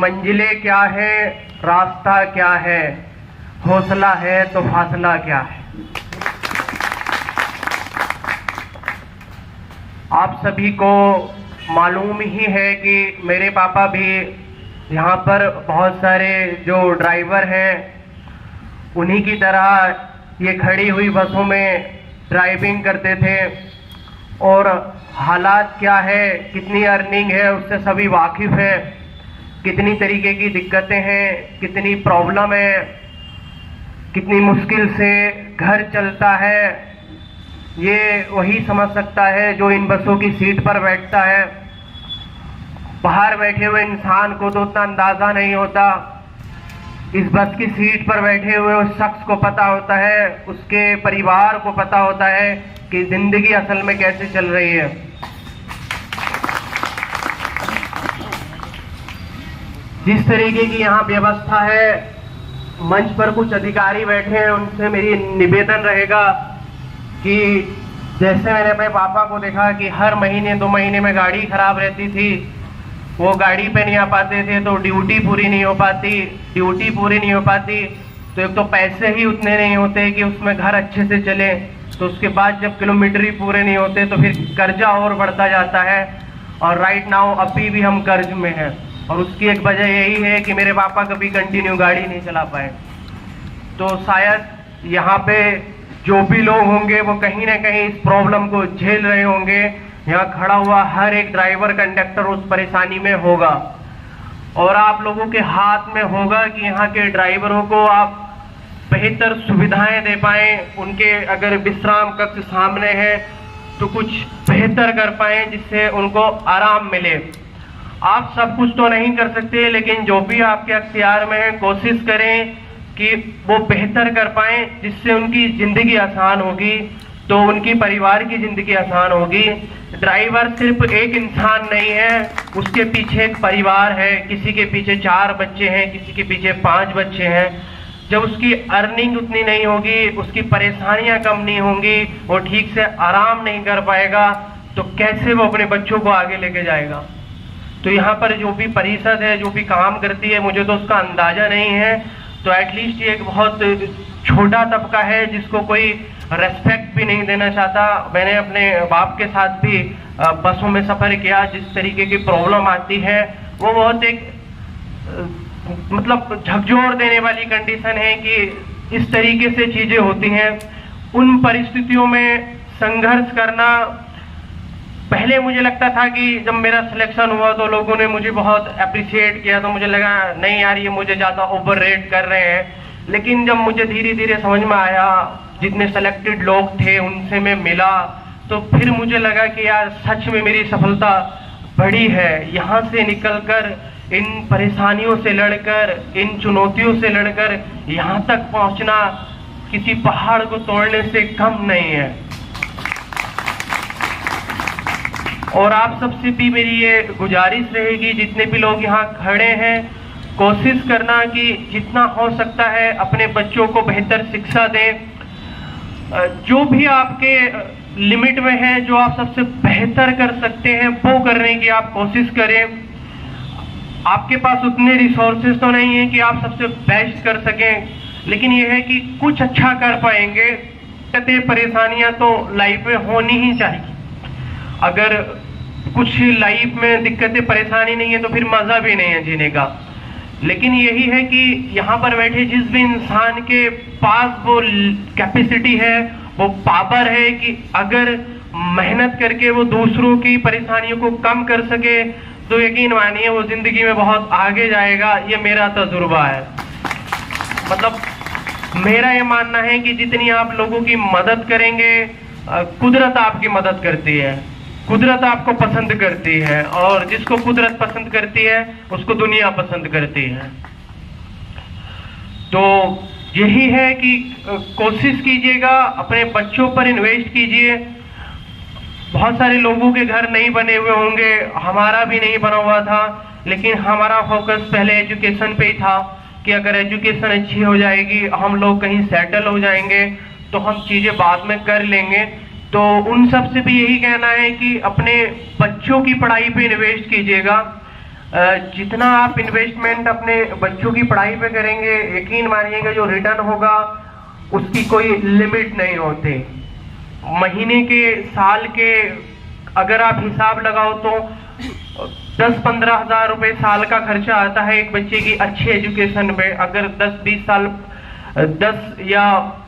मंजिलें क्या है, रास्ता क्या है, हौसला है तो फासला क्या है। आप सभी को मालूम ही है कि मेरे पापा भी यहाँ पर बहुत सारे जो ड्राइवर हैं उन्हीं की तरह ये खड़ी हुई बसों में ड्राइविंग करते थे और हालात क्या है, कितनी अर्निंग है उससे सभी वाकिफ़ हैं। कितनी तरीके की दिक्कतें हैं, कितनी प्रॉब्लम है, कितनी मुश्किल से घर चलता है, ये वही समझ सकता है जो इन बसों की सीट पर बैठता है। बाहर बैठे हुए इंसान को तो उतना अंदाज़ा नहीं होता, इस बस की सीट पर बैठे हुए उस शख्स को पता होता है, उसके परिवार को पता होता है कि ज़िंदगी असल में कैसे चल रही है। जिस तरीके की यहाँ व्यवस्था है, मंच पर कुछ अधिकारी बैठे हैं, उनसे मेरी निवेदन रहेगा कि जैसे मैंने अपने पापा को देखा कि हर महीने 2 महीने में गाड़ी खराब रहती थी, वो गाड़ी पे नहीं आ पाते थे तो ड्यूटी पूरी नहीं हो पाती, तो एक तो पैसे ही उतने नहीं होते कि उसमें घर अच्छे से चले, तो उसके बाद जब किलोमीटर ही पूरे नहीं होते तो फिर कर्जा और बढ़ता जाता है। और राइट नाउ अभी भी हम कर्ज में हैं और उसकी एक वजह यही है कि मेरे पापा कभी कंटिन्यू गाड़ी नहीं चला पाए। तो शायद यहाँ पे जो भी लोग होंगे वो कहीं ना कहीं इस प्रॉब्लम को झेल रहे होंगे। यहाँ खड़ा हुआ हर एक ड्राइवर कंडक्टर उस परेशानी में होगा और आप लोगों के हाथ में होगा कि यहाँ के ड्राइवरों को आप बेहतर सुविधाएं दे पाएं, उनके अगर विश्राम कक्ष सामने है तो कुछ बेहतर कर पाएं जिससे उनको आराम मिले। आप सब कुछ तो नहीं कर सकते, लेकिन जो भी आपके अख्तियार में है कोशिश करें कि वो बेहतर कर पाएं जिससे उनकी ज़िंदगी आसान होगी, तो उनकी परिवार की ज़िंदगी आसान होगी। ड्राइवर सिर्फ एक इंसान नहीं है, उसके पीछे एक परिवार है, किसी के पीछे 4 बच्चे हैं, किसी के पीछे 5 बच्चे हैं। जब उसकी अर्निंग उतनी नहीं होगी, उसकी परेशानियां कम नहीं होंगी, वो ठीक से आराम नहीं कर पाएगा, तो कैसे वो अपने बच्चों को आगे लेके जाएगा। तो यहाँ पर जो भी परिषद है, जो भी काम करती है, मुझे तो उसका अंदाजा नहीं है, तो एटलीस्ट ये एक बहुत छोटा तबका है जिसको कोई रेस्पेक्ट भी नहीं देना चाहता। मैंने अपने बाप के साथ भी बसों में सफ़र किया, जिस तरीके की प्रॉब्लम आती है वो बहुत एक मतलब झकझोर देने वाली कंडीशन है कि इस तरीके से चीज़ें होती हैं। उन परिस्थितियों में संघर्ष करना, पहले मुझे लगता था कि जब मेरा सिलेक्शन हुआ तो लोगों ने मुझे बहुत अप्रिशिएट किया, तो मुझे लगा नहीं यार ये मुझे ज़्यादा ओवर रेट कर रहे हैं। लेकिन जब मुझे धीरे धीरे समझ में आया, जितने सेलेक्टेड लोग थे उनसे मैं मिला, तो फिर मुझे लगा कि यार सच में मेरी सफलता बड़ी है। यहाँ से निकलकर, इन परेशानियों से लड़कर, इन चुनौतियों से लड़कर यहाँ तक पहुँचना किसी पहाड़ को तोड़ने से कम नहीं है। और आप सबसे भी मेरी ये गुजारिश रहेगी, जितने भी लोग यहाँ खड़े हैं, कोशिश करना कि जितना हो सकता है अपने बच्चों को बेहतर शिक्षा दें। जो भी आपके लिमिट में है, जो आप सबसे बेहतर कर सकते हैं वो करने की आप कोशिश करें। आपके पास उतने रिसोर्सेज तो नहीं है कि आप सबसे बेस्ट कर सकें, लेकिन ये है कि कुछ अच्छा कर पाएंगे। दिक्कतें परेशानियां तो लाइफ में होनी ही चाहिए। अगर कुछ लाइफ में दिक्कतें परेशानी नहीं है तो फिर मजा भी नहीं है जीने का। लेकिन यही है कि यहाँ पर बैठे जिस भी इंसान के पास वो कैपेसिटी है, वो पावर है कि अगर मेहनत करके वो दूसरों की परेशानियों को कम कर सके, तो यकीन मानिए वो जिंदगी में बहुत आगे जाएगा। ये मेरा तजुर्बा है। मतलब मेरा ये मानना है कि जितनी आप लोगों की मदद करेंगे, कुदरत आपकी मदद करती है, कुदरत आपको पसंद करती है, और जिसको कुदरत पसंद करती है उसको दुनिया पसंद करती है। तो यही है कि कोशिश कीजिएगा, अपने बच्चों पर इन्वेस्ट कीजिए। बहुत सारे लोगों के घर नहीं बने हुए होंगे, हमारा भी नहीं बना हुआ था, लेकिन हमारा फोकस पहले एजुकेशन पे ही था कि अगर एजुकेशन अच्छी हो जाएगी, हम लोग कहीं सेटल हो जाएंगे, तो हम चीज़ें बाद में कर लेंगे। तो उन सब से भी यही कहना है कि अपने बच्चों की पढ़ाई पे इन्वेस्ट कीजिएगा। जितना आप इन्वेस्टमेंट अपने बच्चों की पढ़ाई पे करेंगे, यकीन मानिएगा जो रिटर्न होगा उसकी कोई लिमिट नहीं होती। महीने के, साल के अगर आप हिसाब लगाओ तो 10-15 हज़ार रुपए साल का खर्चा आता है एक बच्चे की अच्छी एजुकेशन में। अगर 10-20 साल 10 या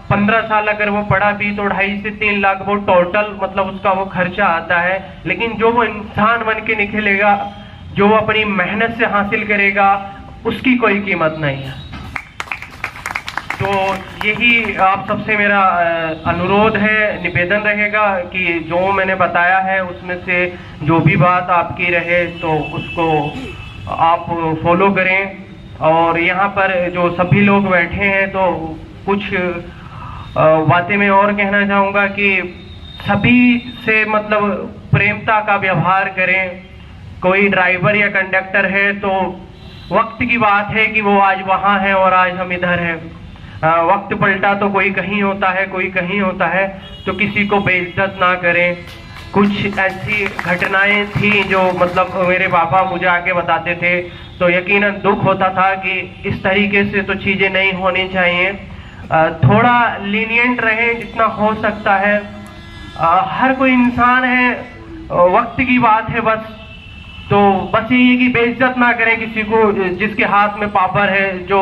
15 साल अगर वो पढ़ा भी तो 2.5 से 3 लाख वो टोटल मतलब उसका वो खर्चा आता है। लेकिन जो वो इंसान बन के निकलेगा, जो अपनी मेहनत से हासिल करेगा, उसकी कोई कीमत नहीं है। तो यही आप सबसे मेरा अनुरोध है, निवेदन रहेगा कि जो मैंने बताया है उसमें से जो भी बात आपकी रहे तो उसको आप फॉलो करें। और यहाँ पर जो सभी लोग बैठे हैं तो कुछ बातें मैं और कहना चाहूँगा कि सभी से मतलब प्रेमता का व्यवहार करें। कोई ड्राइवर या कंडक्टर है तो वक्त की बात है कि वो आज वहाँ है और आज हम इधर हैं। वक्त पलटा तो कोई कहीं होता है, कोई कहीं होता है, तो किसी को बेइज्जत ना करें। कुछ ऐसी घटनाएं थी जो मतलब मेरे पापा मुझे आके बताते थे तो यकीनन दुख होता था कि इस तरीके से तो चीज़ें नहीं होनी चाहिए। थोड़ा लीनियंट रहें जितना हो सकता है। हर कोई इंसान है, वक्त की बात है बस। तो बस ये कि बेइज्जत ना करें किसी को जिसके हाथ में पावर है, जो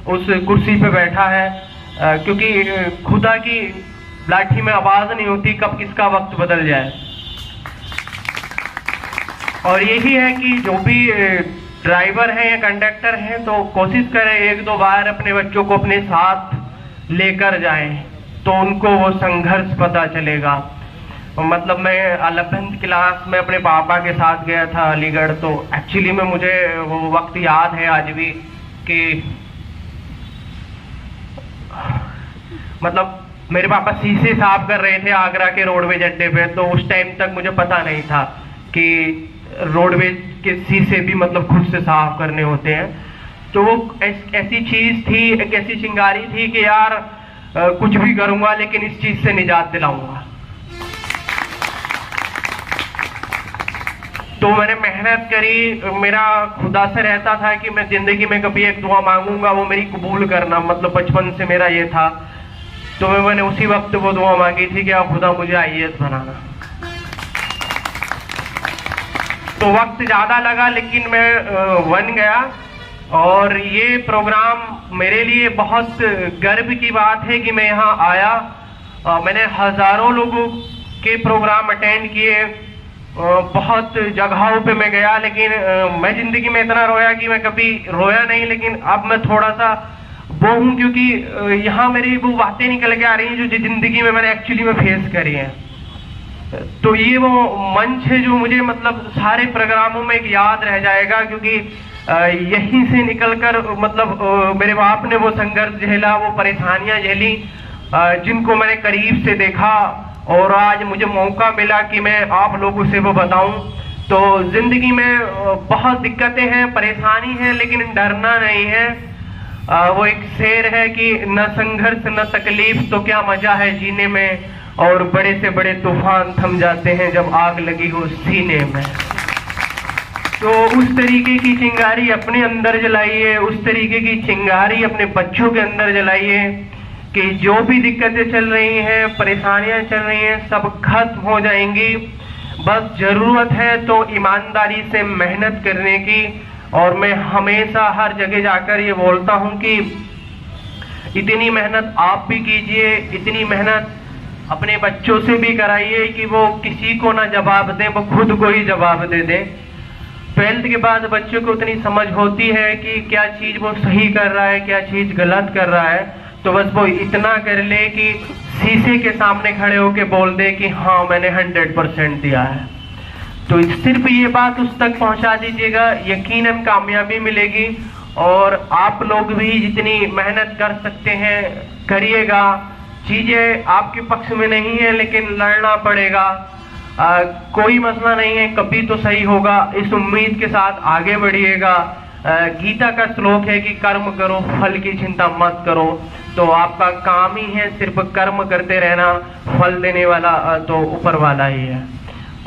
उस कुर्सी पे बैठा है, क्योंकि खुदा की लाठी में आवाज नहीं होती कब किसका वक्त बदल जाए। और यही है कि जो भी ड्राइवर हैं या कंडक्टर हैं तो कोशिश करें 1-2 बार अपने बच्चों को अपने साथ लेकर जाएं तो उनको वो संघर्ष पता चलेगा। मतलब मैं 11th क्लास में अपने पापा के साथ गया था अलीगढ़, तो एक्चुअली में मुझे वो वक्त याद है आज भी कि मतलब मेरे पापा शीशे साफ कर रहे थे आगरा के रोडवेज अड्डे पे। तो उस टाइम तक मुझे पता नहीं था कि रोडवेज के शीशे भी मतलब खुद से साफ करने होते हैं। तो वो ऐसी चीज थी, एक ऐसी चिंगारी थी कि यार कुछ भी करूंगा लेकिन इस चीज से निजात दिलाऊंगा। तो मैंने मेहनत करी। मेरा खुदा से रहता था कि मैं जिंदगी में कभी एक दुआ मांगूंगा वो मेरी कबूल करना, मतलब बचपन से मेरा ये था। तो मैंने उसी वक्त वो दुआ मांगी थी कि आप खुदा मुझे IAS बनाना। तो वक्त ज्यादा लगा लेकिन मैं बन गया। और ये प्रोग्राम मेरे लिए बहुत गर्व की बात है कि मैं यहाँ आया। मैंने हजारों लोगों के प्रोग्राम अटेंड किए, बहुत जगहों पे मैं गया, लेकिन मैं जिंदगी में इतना रोया कि मैं कभी रोया नहीं। लेकिन अब मैं थोड़ा सा वो हूँ क्योंकि यहाँ मेरी वो बातें निकल के आ रही हैं जो जिंदगी में मैंने एक्चुअली में फेस करी हैं। तो ये वो मंच है जो मुझे मतलब सारे प्रोग्रामों में एक याद रह जाएगा, क्योंकि यहीं से निकलकर मतलब मेरे बाप ने वो संघर्ष झेला, वो परेशानियां झेली, जिनको मैंने करीब से देखा और आज मुझे मौका मिला कि मैं आप लोगों से वो बताऊं। तो जिंदगी में बहुत दिक्कतें हैं, परेशानी है, लेकिन डरना नहीं है। वो एक शेर है कि न संघर्ष न तकलीफ तो क्या मजा है जीने में, और बड़े से बड़े तूफान थम जाते हैं जब आग लगी हो सीने में। तो उस तरीके की चिंगारी अपने अंदर जलाइए, उस तरीके की चिंगारी अपने बच्चों के अंदर जलाइए कि जो भी दिक्कतें चल रही हैं, परेशानियां चल रही हैं, सब खत्म हो जाएंगी। बस जरूरत है तो ईमानदारी से मेहनत करने की। और मैं हमेशा हर जगह जाकर ये बोलता हूं कि इतनी मेहनत आप भी कीजिए, इतनी मेहनत अपने बच्चों से भी कराइए कि वो किसी को ना जवाब दें, वो खुद को ही जवाब दे दें। 12th के बाद बच्चों को उतनी समझ होती है कि क्या चीज वो सही कर रहा है, क्या चीज गलत कर रहा है। तो बस वो इतना कर ले कि शीशे के सामने खड़े होके बोल दे कि हाँ मैंने 100% दिया है। तो सिर्फ ये बात उस तक पहुंचा दीजिएगा, यकीनन कामयाबी मिलेगी। और आप लोग भी जितनी मेहनत कर सकते हैं करिएगा। चीजें आपके पक्ष में नहीं है लेकिन लड़ना पड़ेगा। कोई मसला नहीं है, कभी तो सही होगा। इस उम्मीद के साथ आगे बढ़िएगा। गीता का श्लोक है कि कर्म करो फल की चिंता मत करो। तो आपका काम ही है सिर्फ कर्म करते रहना, फल देने वाला तो ऊपर वाला ही है।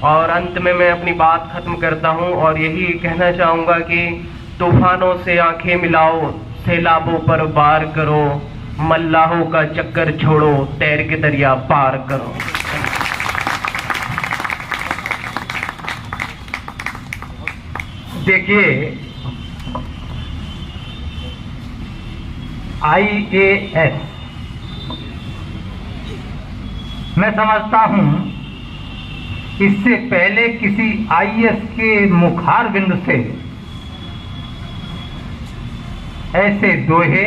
और अंत में मैं अपनी बात खत्म करता हूं और यही कहना चाहूंगा कि तूफानों से आंखें मिलाओ, सैलाबों पर वार करो, मल्लाहों का चक्कर छोड़ो, तैर के दरिया पार करो। देखिए, IAS मैं समझता हूं इससे पहले किसी IAS के मुखार बिंदु से ऐसे दोहे